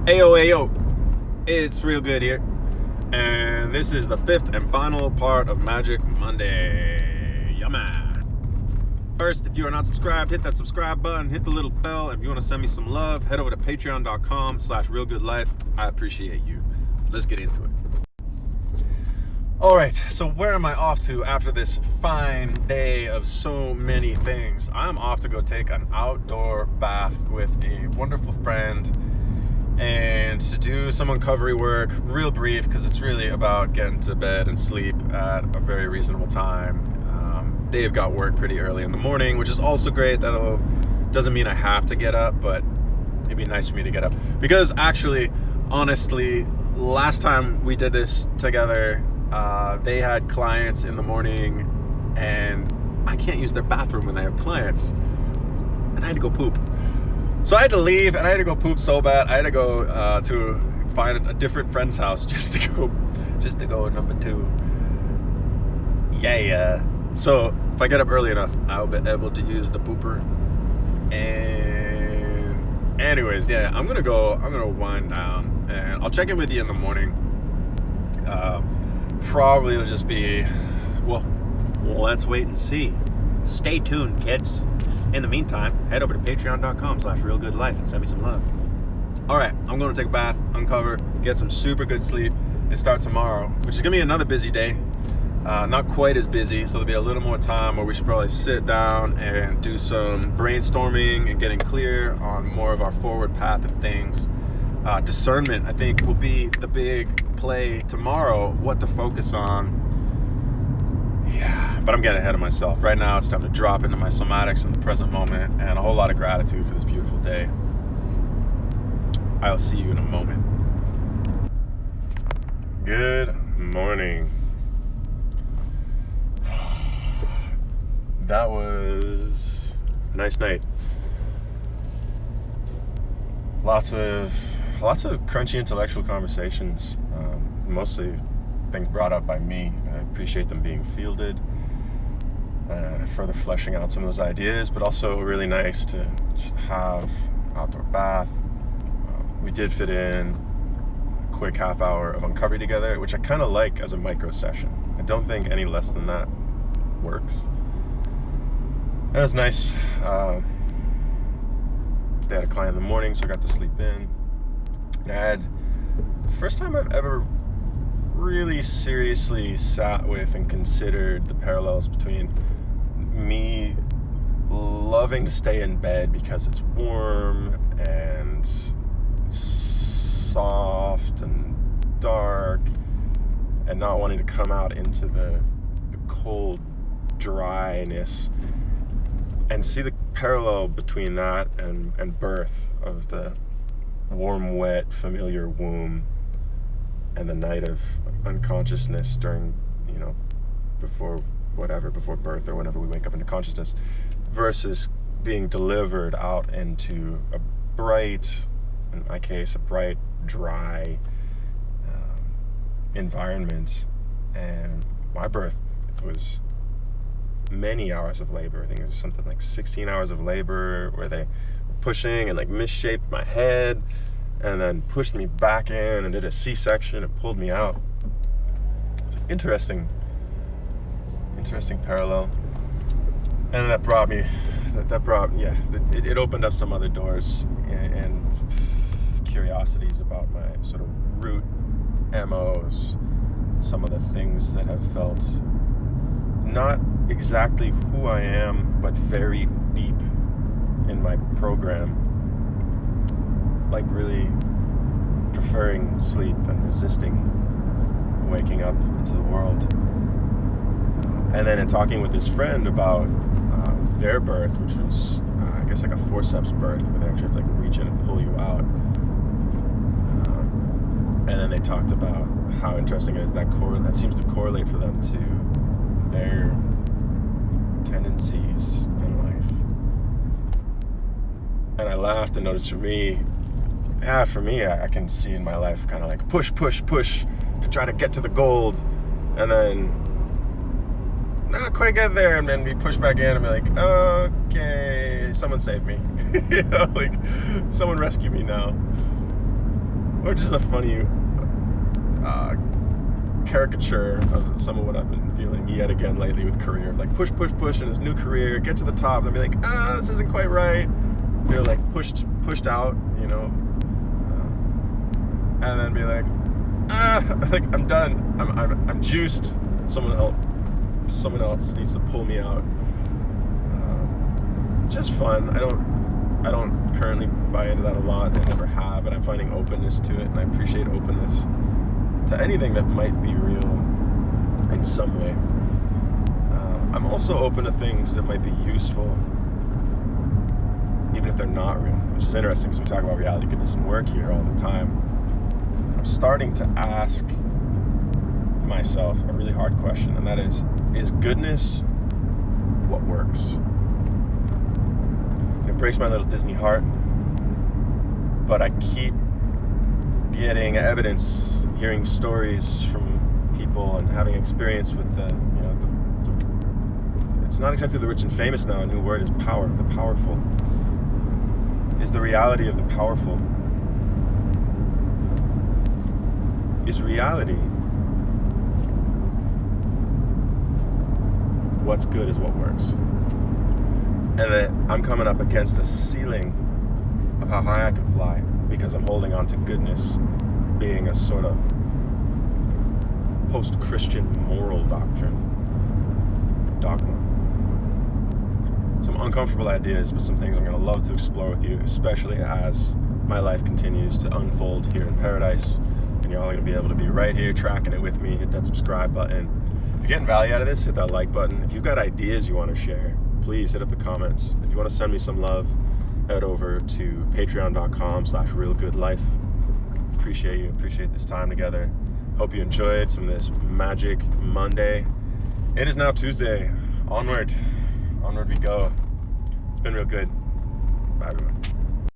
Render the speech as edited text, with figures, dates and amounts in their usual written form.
Ayo, it's Real Good here, and this is the fifth and final part of Magic Monday. Yeah, man. First, if you are not subscribed, hit that subscribe button, hit the little bell. If you want to send me some love, head over to patreon.com/realgoodlife. I appreciate you. Let's get into it. All right, so where am I off to after this fine day of so many things? I'm off to go take an outdoor bath with a wonderful friend and to do some uncovery work, real brief, because it's really about getting to bed and sleep at a very reasonable time. They've got work pretty early in the morning, which is also great. That doesn't mean I have to get up, but it'd be nice for me to get up. Because actually, honestly, last time we did this together, they had clients in the morning, and I can't use their bathroom when they have clients, and I had to go poop. So I had to leave, and I had to go poop so bad. I had to go to find a different friend's house just to go number 2. Yeah. So if I get up early enough, I'll be able to use the pooper. And anyways, yeah, I'm gonna wind down, and I'll check in with you in the morning. Probably it'll just be, well, let's wait and see. Stay tuned, kids. In the meantime, head over to patreon.com/realgoodlife and send me some love. All right, I'm going to take a bath, uncover, get some super good sleep, and start tomorrow, which is going to be another busy day. Not quite as busy, so there'll be a little more time where we should probably sit down and do some brainstorming and getting clear on more of our forward path and things. Discernment, I think, will be the big play tomorrow, what to focus on. Yeah, but I'm getting ahead of myself. Right now, it's time to drop into my somatics in the present moment and a whole lot of gratitude for this beautiful day. I'll see you in a moment. Good morning. That was a nice night. Lots of crunchy intellectual conversations, mostly things brought up by me. I appreciate them being fielded, further fleshing out some of those ideas, but also really nice to have outdoor bath. We did fit in a quick half hour of Uncovery together, which I kind of like as a micro session. I don't think any less than that works. That was nice. They had a client in the morning, so I got to sleep in. I had the first time I've ever really seriously sat with and considered the parallels between me loving to stay in bed because it's warm and soft and dark, and not wanting to come out into the cold dryness, and see the parallel between that and birth of the warm, wet, familiar womb and the night of unconsciousness during, before birth or whenever we wake up into consciousness, versus being delivered out into a bright, in my case, a bright, dry environment. And my birth was many hours of labor. I think it was something like 16 hours of labor where they were pushing and misshaped my head and then pushed me back in and did a C-section and pulled me out. It's an interesting parallel. And it opened up some other doors and curiosities about my sort of root MOs, some of the things that have felt not exactly who I am, but very deep in my program, like really preferring sleep and resisting waking up into the world. And then in talking with this friend about their birth, which was I guess like a forceps birth, where they actually have to reach in and pull you out. And then they talked about how interesting it is that seems to correlate for them to their tendencies in life. And I laughed and noticed for me, I can see in my life kind of push to try to get to the gold, and then not quite get there, and then be pushed back in and be like, okay, someone save me. Someone rescue me now. or just a funny caricature of some of what I've been feeling yet again lately with career. Like push in this new career, get to the top, and be like, this isn't quite right. Feel like pushed out, you know, and then be like, like I'm done. I'm juiced. Someone else needs to pull me out. It's just fun. I don't currently buy into that a lot. I never have, and I'm finding openness to it, and I appreciate openness to anything that might be real in some way. I'm also open to things that might be useful, even if they're not real, which is interesting because we talk about reality, goodness, and work here all the time. I'm starting to ask myself a really hard question, and that is goodness what works? And it breaks my little Disney heart, but I keep getting evidence, hearing stories from people, and having experience with it's not exactly the rich and famous now. A new word is power. The powerful is the reality of the powerful. Is reality what's good is what works. And that I'm coming up against a ceiling of how high I can fly because I'm holding on to goodness being a sort of post-Christian moral doctrine, dogma. Some uncomfortable ideas, but some things I'm going to love to explore with you, especially as my life continues to unfold here in paradise. And you're all going to be able to be right here tracking it with me. Hit that subscribe button. If you're getting value out of this, hit that like button. If you've got ideas you want to share, please hit up the comments. If you want to send me some love, head over to patreon.com/realgoodlife. Appreciate you. Appreciate this time together. Hope you enjoyed some of this Magic Monday. It is now Tuesday. Onward we go. It's been real good. Bye, everyone.